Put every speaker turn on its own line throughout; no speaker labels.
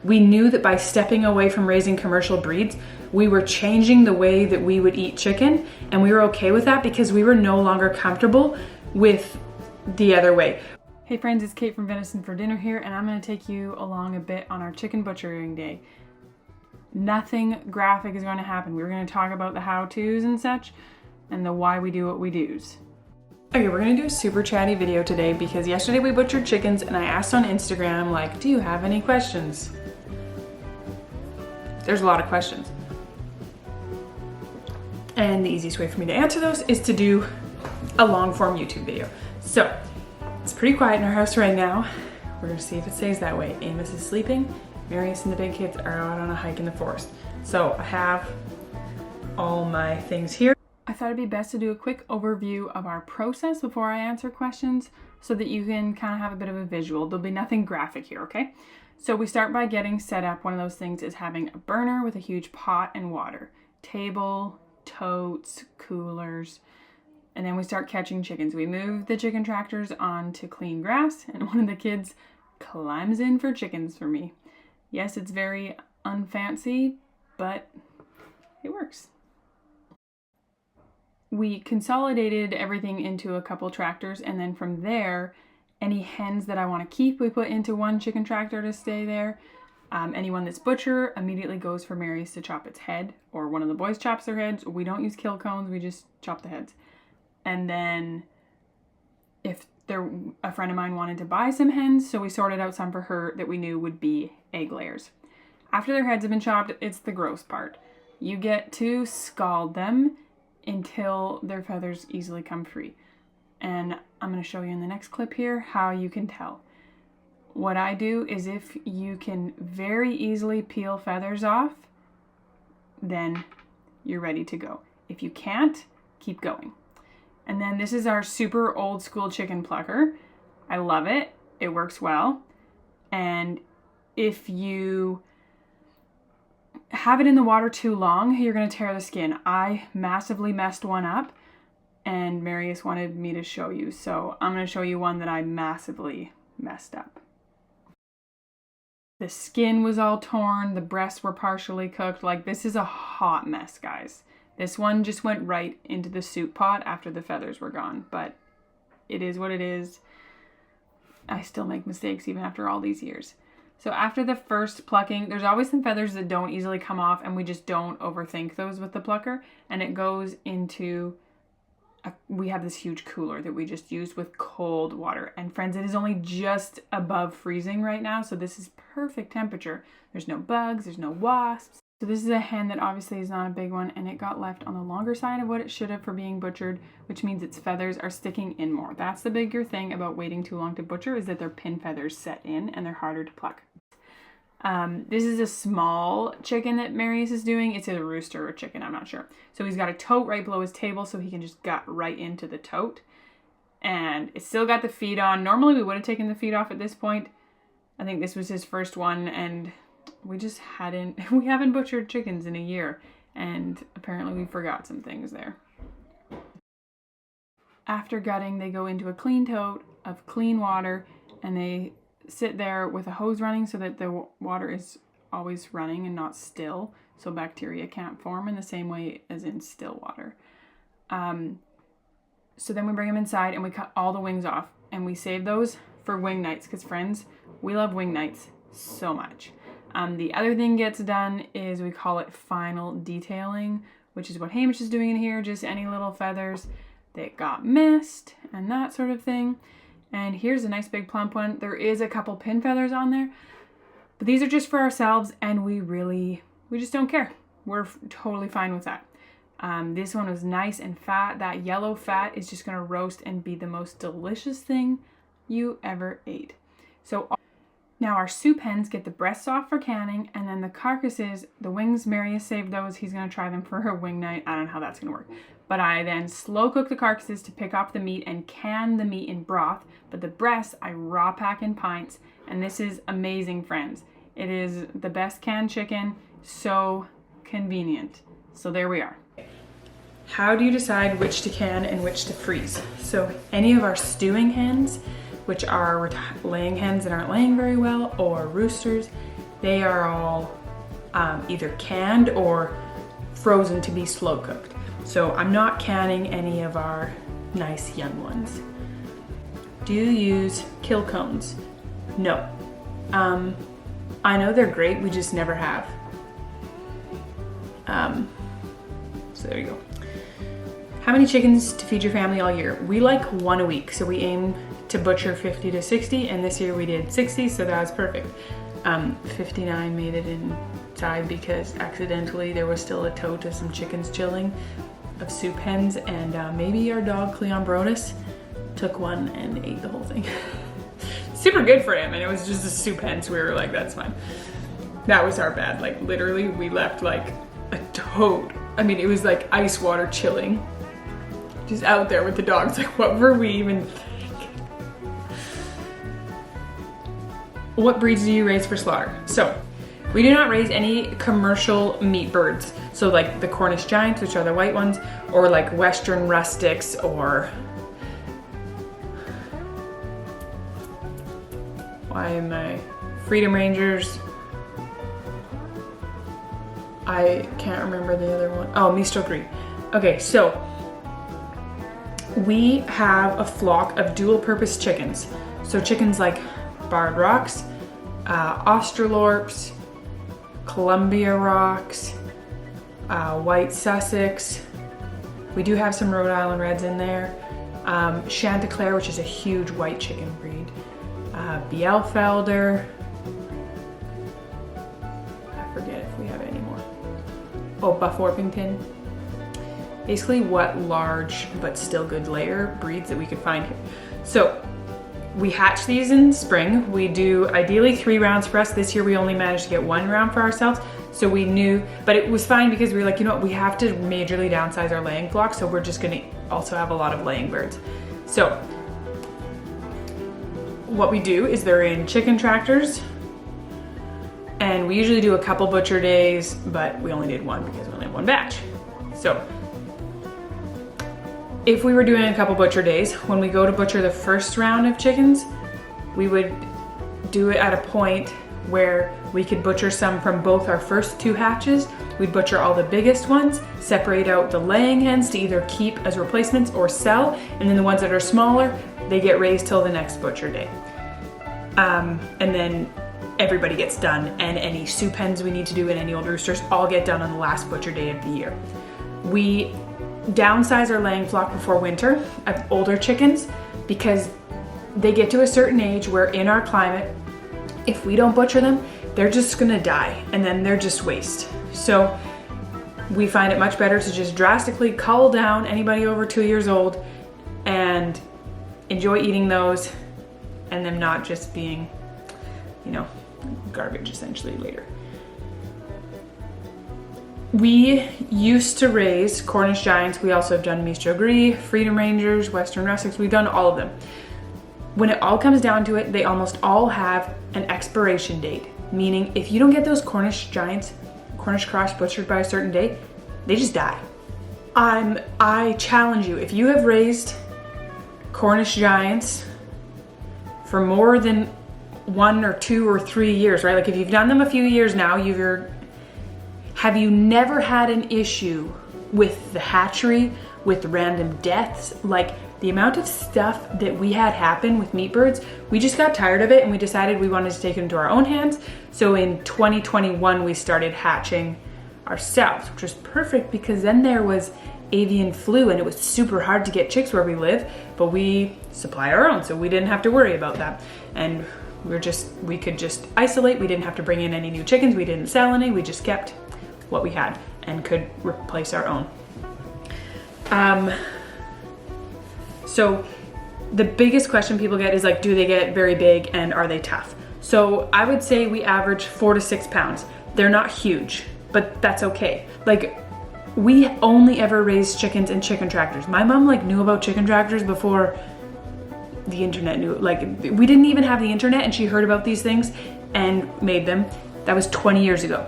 We knew that by stepping away from raising commercial breeds, we were changing the way that we would eat chicken, and we were okay with that because we were no longer comfortable with the other way. Hey friends, it's Kate from Venison for dinner here, and I'm going to take you along a bit on our chicken butchering day. Nothing graphic is going to happen. We're going to talk about the how-tos and such, and the why we do what we do's. Okay, we're going to do a super chatty video today because yesterday we butchered chickens, and I asked on Instagram, like, do you have any questions? There's a lot of questions. And the easiest way for me to answer those is to do a long form YouTube video. So, it's pretty quiet in our house right now. We're gonna see if it stays that way. Amos is sleeping. Marius and the big kids are out on a hike in the forest. So I have all my things here. I thought it'd be best to do a quick overview of our process before I answer questions so that you can kind of have a bit of a visual. There'll be nothing graphic here, okay? So we start by getting set up. One of those things is having a burner with a huge pot and water, table, totes, coolers, and then we start catching chickens. We move the chicken tractors onto clean grass, and one of the kids climbs in for chickens for me. Yes, it's very unfancy, but it works. We consolidated everything into a couple tractors, and then from there, any hens that I want to keep, we put into one chicken tractor to stay there. Anyone that's butcher immediately goes for Marius to chop its head, or one of the boys chops their heads. We don't use kill cones, we just chop the heads. And then if a friend of mine wanted to buy some hens, so we sorted out some for her that we knew would be egg layers. After their heads have been chopped, it's the gross part. You get to scald them until their feathers easily come free. And I'm going to show you in the next clip here how you can tell. What I do is if you can very easily peel feathers off, then you're ready to go. If you can't, keep going. And then this is our super old school chicken plucker. I love it. It works well. And if you have it in the water too long, you're going to tear the skin. I massively messed one up, and Marius wanted me to show you. So I'm going to show you one that I massively messed up. The skin was all torn. The breasts were partially cooked. Like, this is a hot mess, guys. This one just went right into the soup pot after the feathers were gone, but it is what it is. I still make mistakes even after all these years. So after the first plucking, there's always some feathers that don't easily come off, and we just don't overthink those with the plucker, and it goes into we have this huge cooler that we just used with cold water. And friends, it is only just above freezing right now, so this is perfect temperature. There's no bugs, there's no wasps. So this is a hen that obviously is not a big one, and it got left on the longer side of what it should have for being butchered, which means its feathers are sticking in more. That's the bigger thing about waiting too long to butcher, is that their pin feathers set in and they're harder to pluck. This is a small chicken that Marius is doing. It's a rooster or a chicken, I'm not sure. So he's got a tote right below his table, so he can just gut right into the tote. And it's still got the feet on. Normally we would have taken the feet off at this point. I think this was his first one, and we haven't butchered chickens in a year, and apparently we forgot some things there. After gutting, they go into a clean tote of clean water, and they sit there with a hose running so that the water is always running and not still, so bacteria can't form in the same way as in still water. So then we bring them inside and we cut all the wings off, and we save those for wing nights, because friends, we love wing nights so much. The other thing gets done is we call it final detailing, which is what Hamish is doing in here, just any little feathers that got missed and that sort of thing. And here's a nice big plump one. There is a couple pin feathers on there, but these are just for ourselves, and we just don't care. We're totally fine with that. This one was nice and fat. That yellow fat is just gonna roast and be the most delicious thing you ever ate. So now our soup hens get the breasts off for canning, and then the carcasses, the wings, Marius saved those. He's going to try them for her wing night. I don't know how that's going to work. But I then slow cook the carcasses to pick off the meat and can the meat in broth. But the breasts, I raw pack in pints, and this is amazing, friends. It is the best canned chicken, so convenient. So there we are. How do you decide which to can and which to freeze? So any of our stewing hens, which are laying hens that aren't laying very well, or roosters, They are all either canned or frozen to be slow cooked. So I'm not canning any of our nice young ones. Do you use kill cones? No. I know they're great, we just never have. So there you go. How many chickens to feed your family all year? We like 1 a week, so we aim to butcher 50 to 60, and this year we did 60, so that was perfect. 59 made it inside because accidentally there was still a tote of some chickens chilling of soup hens, and maybe our dog Cleon Brodus took one and ate the whole thing. Super good for him, and it was just a soup hen, so we were like, that's fine. That was our bad. Like literally we left like a toad. I mean, it was like ice water chilling. Just out there with the dogs. Like, what were we even thinking? What breeds do you raise for slaughter? So, we do not raise any commercial meat birds. So like the Cornish Giants, which are the white ones, or like Western Rustics, or why am I? Freedom Rangers. I can't remember the other one. Oh, Mistral Green. Okay, so we have a flock of dual purpose chickens. So chickens like Barred Rocks, Australorps, Columbia Rocks, White Sussex. We do have some Rhode Island Reds in there. Chanticleer, which is a huge white chicken breed. Bielfelder. I forget if we have any more. Oh, Buff Orpington. Basically what large but still good layer breeds that we could find here. So we hatch these in spring. We do ideally 3 rounds for us. This year we only managed to get 1 round for ourselves. So we knew, but it was fine because we were like, you know what, we have to majorly downsize our laying flock. So we're just gonna also have a lot of laying birds. So what we do is they're in chicken tractors, and we usually do a couple butcher days, but we only did 1 because we only had 1 batch. So if we were doing a couple butcher days, when we go to butcher the first round of chickens, we would do it at a point where we could butcher some from both our first 2 hatches. We'd butcher all the biggest ones, separate out the laying hens to either keep as replacements or sell, and then the ones that are smaller, they get raised till the next butcher day. And then everybody gets done, and any soup hens we need to do and any old roosters all get done on the last butcher day of the year. We downsize our laying flock before winter of older chickens because they get to a certain age where in our climate, if we don't butcher them, they're just gonna die and then they're just waste. So we find it much better to just drastically cull down anybody over 2 years old and enjoy eating those, and them not just being, you know, garbage essentially later. We used to raise Cornish Giants. We also have done Mistral Gris, Freedom Rangers, Western Rustics. We've done all of them. When it all comes down to it, they almost all have an expiration date. Meaning if you don't get those Cornish Giants, Cornish cross butchered by a certain date, they just die. I challenge you, if you have raised Cornish Giants for more than 1 or 2 or 3 years, right? Like if you've done them a few years now, have you never had an issue with the hatchery, with random deaths? Like the amount of stuff that we had happen with meat birds, we just got tired of it and we decided we wanted to take it into our own hands. So in 2021, we started hatching ourselves, which was perfect because then there was avian flu and it was super hard to get chicks where we live, but we supply our own, so we didn't have to worry about that. And we could just isolate. We didn't have to bring in any new chickens. We didn't sell any. We just kept what we had and could replace our own. So the biggest question people get is like, do they get very big and are they tough? So I would say we average 4 to 6 pounds. They're not huge, but that's okay. Like we only ever raised chickens in chicken tractors. My mom like knew about chicken tractors before the internet knew. Like we didn't even have the internet and she heard about these things and made them. That was 20 years ago.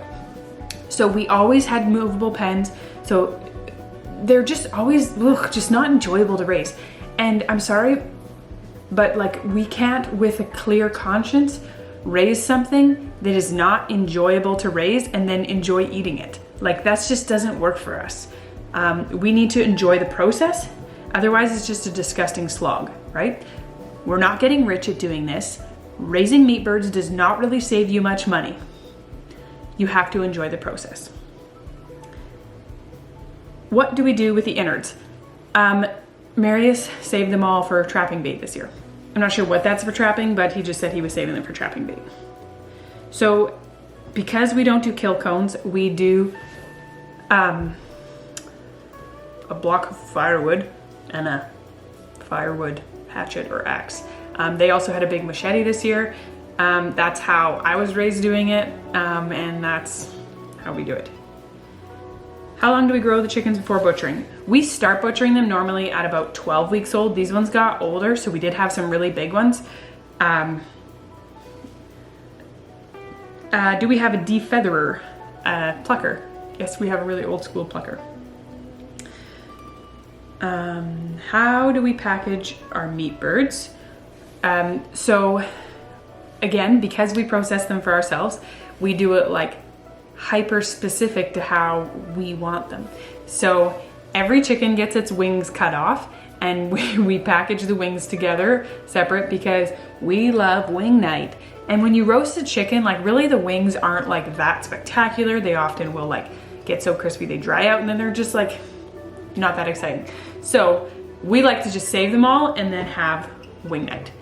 So we always had movable pens. So they're just always just not enjoyable to raise. And I'm sorry, but like we can't with a clear conscience raise something that is not enjoyable to raise and then enjoy eating it. Like that just doesn't work for us. We need to enjoy the process. Otherwise it's just a disgusting slog, right? We're not getting rich at doing this. Raising meat birds does not really save you much money. You have to enjoy the process. What do we do with the innards? Marius saved them all for trapping bait this year. I'm not sure what that's for trapping, but he just said he was saving them for trapping bait. So because we don't do kill cones, we do a block of firewood and a firewood hatchet or axe. They also had a big machete this year. That's how I was raised doing it, and that's how we do it. How long do we grow the chickens before butchering? We start butchering them normally at about 12 weeks old. These ones got older, so we did have some really big ones. Do we have a defeatherer, plucker? Yes, we have a really old school plucker. How do we package our meat birds? So again, because we process them for ourselves, we do it like hyper specific to how we want them. So every chicken gets its wings cut off, and we package the wings together separate because we love wing night. And when you roast a chicken, like really the wings aren't like that spectacular. They often will like get so crispy they dry out, and then they're just like not that exciting. So we like to just save them all and then have wing night.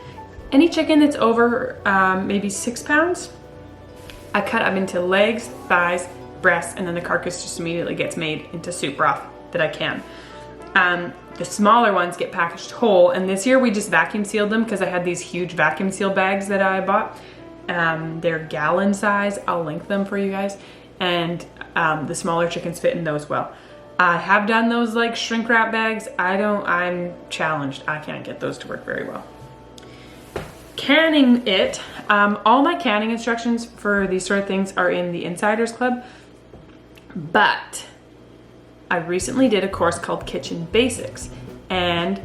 Any chicken that's over maybe 6 pounds, I cut up into legs, thighs, breasts, and then the carcass just immediately gets made into soup broth that I can. The smaller ones get packaged whole, and this year we just vacuum sealed them because I had these huge vacuum seal bags that I bought. They're gallon size. I'll link them for you guys. And the smaller chickens fit in those well. I have done those like shrink wrap bags. I'm challenged. I can't get those to work very well. Canning it. All my canning instructions for these sort of things are in the Insiders Club, but I recently did a course called Kitchen Basics, and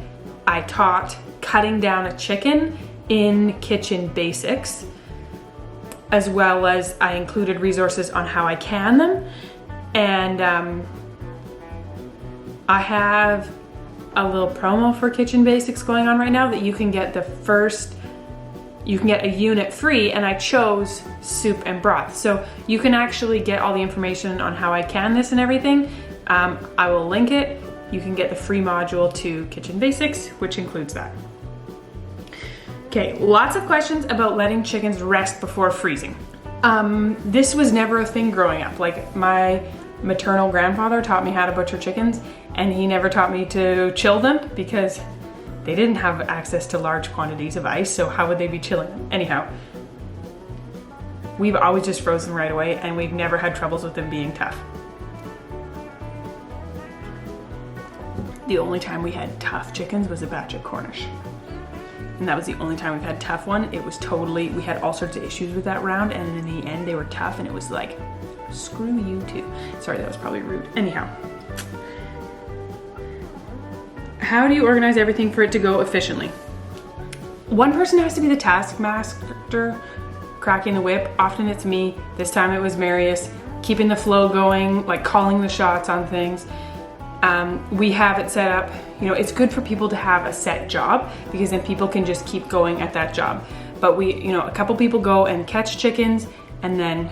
I taught cutting down a chicken in Kitchen Basics, as well as I included resources on how I can them. And I have a little promo for Kitchen Basics going on right now that you can get you can get a unit free, and I chose soup and broth. So you can actually get all the information on how I can this and everything. I will link it. You can get the free module to Kitchen Basics, which includes that. Okay, lots of questions about letting chickens rest before freezing. This was never a thing growing up. Like my maternal grandfather taught me how to butcher chickens, and he never taught me to chill them because they didn't have access to large quantities of ice, so how would they be chilling them? Anyhow, we've always just frozen right away, and we've never had troubles with them being tough. The only time we had tough chickens was a batch of Cornish. And that was the only time we've had tough one. It was totally, we had all sorts of issues with that round, and in the end they were tough, and it was like, screw you too. Sorry, that was probably rude. Anyhow. How do you organize everything for it to go efficiently? One person has to be the taskmaster, cracking the whip. Often it's me. This time it was Marius, keeping the flow going, like calling the shots on things. We have it set up, it's good for people to have a set job because then people can just keep going at that job. But a couple people go and catch chickens and then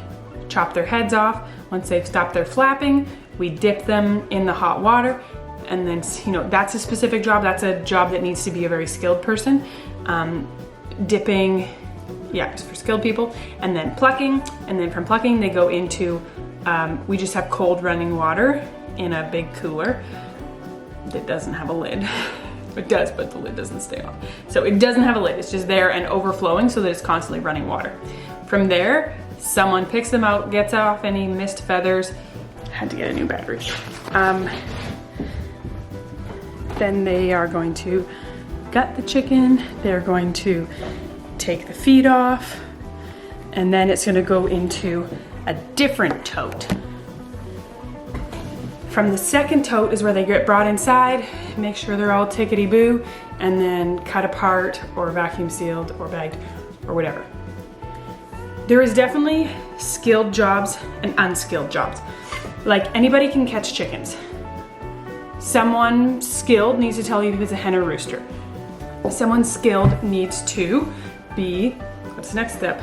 chop their heads off. Once they've stopped their flapping, we dip them in the hot water. And then, that's a specific job. That's a job that needs to be a very skilled person. Dipping, it's for skilled people. And then plucking. And then from plucking, they go into, we just have cold running water in a big cooler that doesn't have a lid. It does, but the lid doesn't stay on. So it doesn't have a lid. It's just there and overflowing so that it's constantly running water. From there, someone picks them out, gets off any missed feathers. Had to get a new battery. Then they are going to gut the chicken. They're going to take the feet off, and then it's going to go into a different tote. From the second tote is where they get brought inside, make sure they're all tickety-boo, and then cut apart or vacuum sealed or bagged or whatever. There is definitely skilled jobs and unskilled jobs. Like anybody can catch chickens. Someone skilled needs to tell you if it's a hen or rooster. Someone skilled needs to be, what's the next step?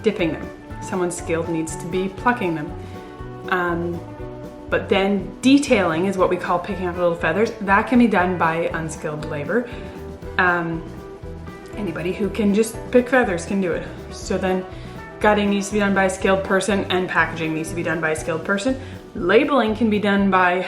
Dipping them. Someone skilled needs to be plucking them. But then detailing is what we call picking up little feathers. That can be done by unskilled labor. Anybody who can just pick feathers can do it. So then gutting needs to be done by a skilled person and packaging needs to be done by a skilled person. Labeling can be done by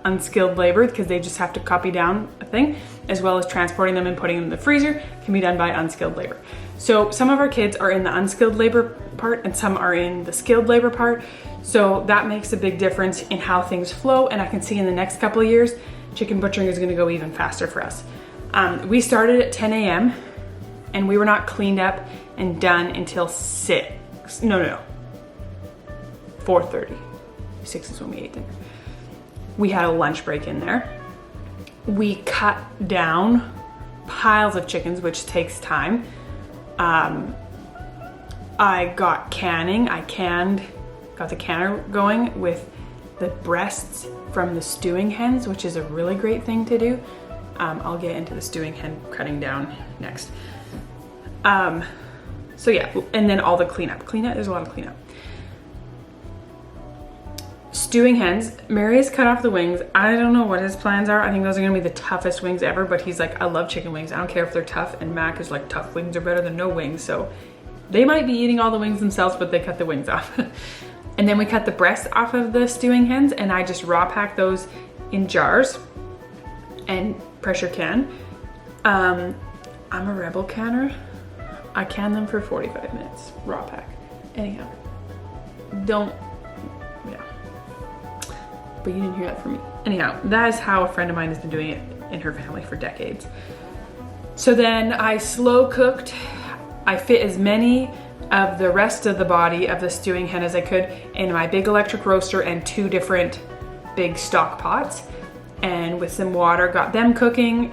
unskilled labor because they just have to copy down a thing, as well as transporting them and putting them in the freezer can be done by unskilled labor. So some of our kids are in the unskilled labor part and some are in the skilled labor part. So that makes a big difference in how things flow. And I can see in the next couple of years, chicken butchering is gonna go even faster for us. We started at 10 a.m. and we were not cleaned up and done until 4:30. 6 is when we ate dinner. We had a lunch break in there. We cut down piles of chickens, which takes time. I got canning. Got the canner going with the breasts from the stewing hens, which is a really great thing to do. I'll get into the stewing hen cutting down next. So yeah, and then all the cleanup. There's a lot of cleanup. Stewing hens, Marius cut off the wings. I don't know what his plans are. I think those are gonna be the toughest wings ever, but he's like, I love chicken wings. I don't care if they're tough, and Mac is like, tough wings are better than no wings. So they might be eating all the wings themselves, but they cut the wings off. And then we cut the breasts off of the stewing hens, and I just raw pack those in jars and pressure can. I'm a rebel canner. I can them for 45 minutes, raw pack. Anyhow, yeah. But you didn't hear that from me. Anyhow, that is how a friend of mine has been doing it in her family for decades. So then I slow cooked. I fit as many of the rest of the body of the stewing hen as I could in my big electric roaster and 2 different big stock pots. And with some water, got them cooking,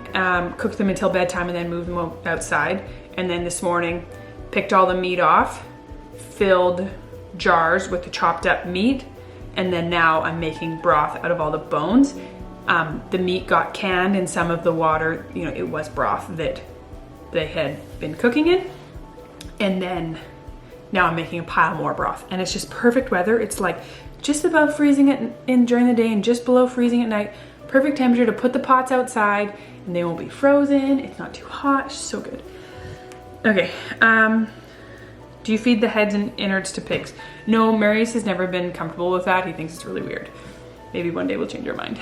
cooked them until bedtime and then moved them outside. And then this morning, picked all the meat off, filled jars with the chopped up meat, and then now I'm making broth out of all the bones. The meat got canned in some of the water, it was broth that they had been cooking in. And then now I'm making a pile more broth, and it's just perfect weather. It's like just above freezing in during the day and just below freezing at night. Perfect temperature to put the pots outside and they won't be frozen. It's not too hot, it's so good. Okay, do you feed the heads and innards to pigs? No, Marius has never been comfortable with that. He thinks it's really weird. Maybe one day we'll change our mind.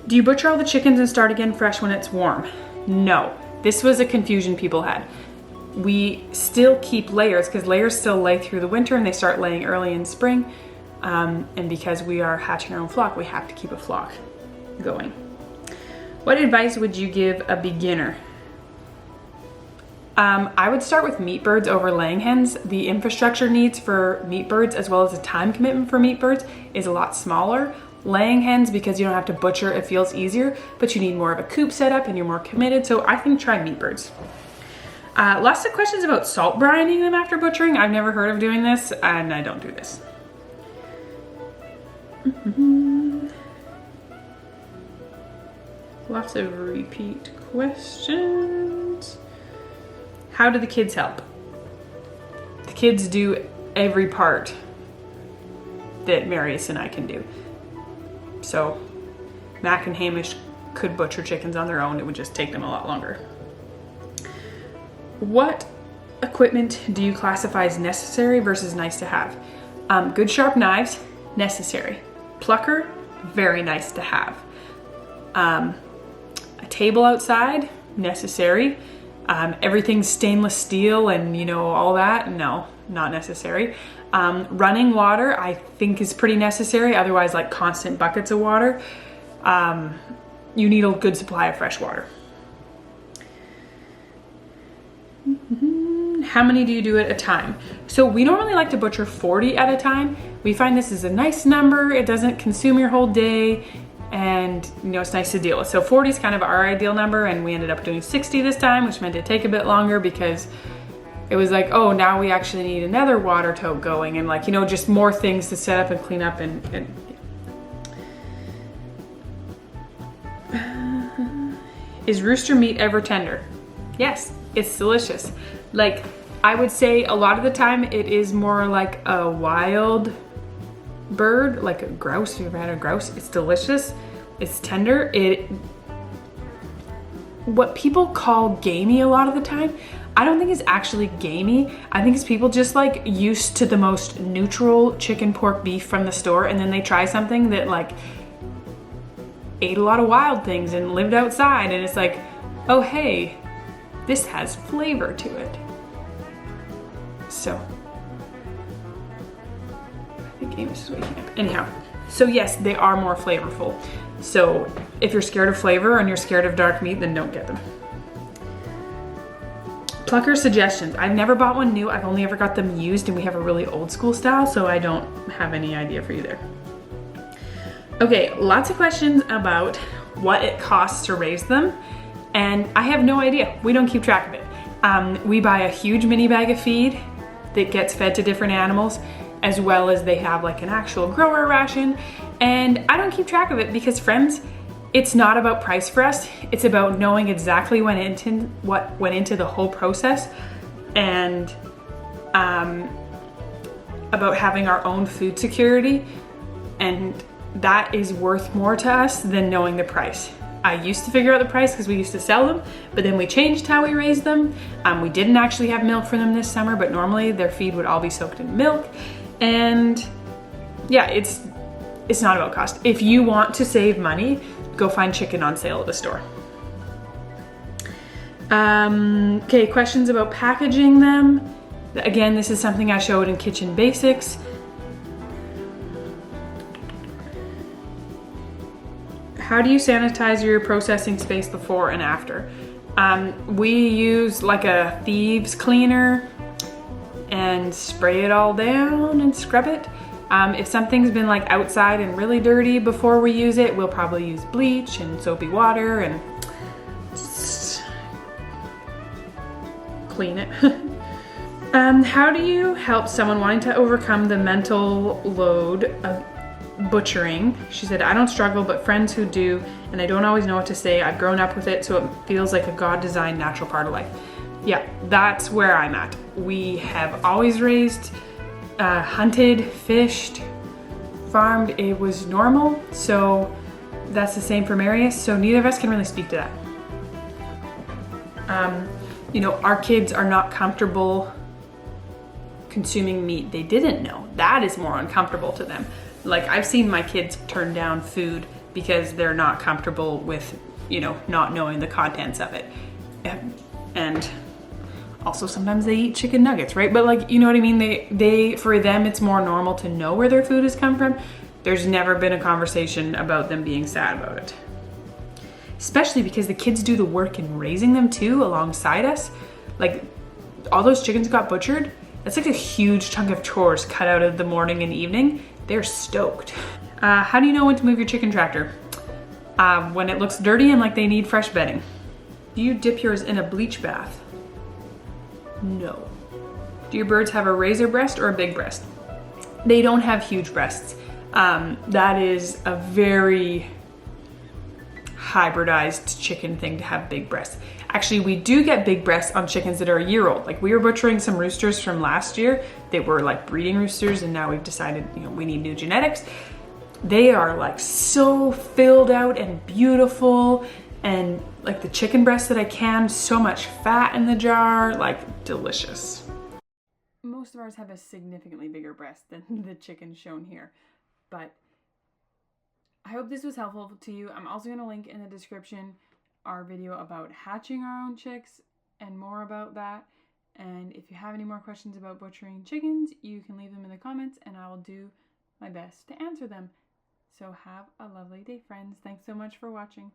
Do you butcher all the chickens and start again fresh when it's warm? No, this was a confusion people had. We still keep layers because layers still lay through the winter and they start laying early in spring. And because we are hatching our own flock, we have to keep a flock going. What advice would you give a beginner? I would start with meat birds over laying hens. The infrastructure needs for meat birds as well as the time commitment for meat birds is a lot smaller. Laying hens, because you don't have to butcher, it feels easier, but you need more of a coop setup and you're more committed. So I think try meat birds. Lots of questions about salt brining them after butchering. I've never heard of doing this and I don't do this. Lots of repeat questions. How do the kids help? The kids do every part that Marius and I can do. So Mac and Hamish could butcher chickens on their own. It would just take them a lot longer. What equipment do you classify as necessary versus nice to have? Good sharp knives, necessary. Plucker, very nice to have. A table outside, necessary. Everything's stainless steel and all that, no, not necessary. Running water I think is pretty necessary, otherwise like constant buckets of water. You need a good supply of fresh water. How many do you do at a time? So we normally like to butcher 40 at a time. We find this is a nice number. It doesn't consume your whole day and it's nice to deal with. So 40 is kind of our ideal number and we ended up doing 60 this time, which meant it'd take a bit longer because it was like, oh, now we actually need another water tote going, and like, you know, just more things to set up and clean up and Is rooster meat ever tender? Yes, it's delicious. Like, I would say a lot of the time it is more like a wild bird, like a grouse. If you've ever had a grouse, it's delicious. It's tender. What people call gamey a lot of the time, I don't think it's actually gamey. I think it's people just like used to the most neutral chicken, pork, beef from the store, and then they try something that like ate a lot of wild things and lived outside, and it's like, oh hey, this has flavor to it. So I think Amos is waking up. Anyhow, so yes, they are more flavorful. So if you're scared of flavor and you're scared of dark meat, then don't get them. Plucker suggestions. I've never bought one new. I've only ever got them used, and we have a really old school style, so I don't have any idea for you there. Okay, lots of questions about what it costs to raise them, and I have no idea. We don't keep track of it. We buy a huge mini bag of feed that gets fed to different animals, as well as they have like an actual grower ration, and I don't keep track of it because, friends, it's not about price for us. It's about knowing exactly what went into the whole process, and about having our own food security, and that is worth more to us than knowing the price. I used to figure out the price because we used to sell them, but then we changed how we raised them. We didn't actually have milk for them this summer, but normally their feed would all be soaked in milk. And yeah, it's not about cost. If you want to save money, go find chicken on sale at the store. Okay, questions about packaging them. Again, this is something I showed in Kitchen Basics. How do you sanitize your processing space before and after? We use like a thieves cleaner and spray it all down and scrub it. If something's been like outside and really dirty before we use it, we'll probably use bleach and soapy water and just clean it. How do you help someone wanting to overcome the mental load of butchering? She said, I don't struggle, but friends who do, and I don't always know what to say. I've grown up with it, so it feels like a God-designed natural part of life. Yeah, that's where I'm at. We have always raised, hunted, fished, farmed. It was normal, so that's the same for Marius, so neither of us can really speak to that. You know, our kids are not comfortable consuming meat they didn't know. That is more uncomfortable to them. Like, I've seen my kids turn down food because they're not comfortable with, you know, not knowing the contents of it. And also sometimes they eat chicken nuggets, right? But like, you know what I mean? They for them, it's more normal to know where their food has come from. There's never been a conversation about them being sad about it. Especially because the kids do the work in raising them too, alongside us. Like, all those chickens got butchered. That's like a huge chunk of chores cut out of the morning and evening. They're stoked. How do you know when to move your chicken tractor? When it looks dirty and like they need fresh bedding. Do you dip yours in a bleach bath? No. Do your birds have a razor breast or a big breast? They don't have huge breasts. That is a very hybridized chicken thing to have big breasts. Actually, we do get big breasts on chickens that are a year old. Like, we were butchering some roosters from last year. They were like breeding roosters, and now we've decided, you know, we need new genetics. They are like so filled out and beautiful, and like the chicken breast that I canned, so much fat in the jar, like delicious. Most of ours have a significantly bigger breast than the chicken shown here, but I hope this was helpful to you. I'm also going to link in the description our video about hatching our own chicks and more about that. And if you have any more questions about butchering chickens, you can leave them in the comments and I will do my best to answer them. So have a lovely day, friends. Thanks so much for watching.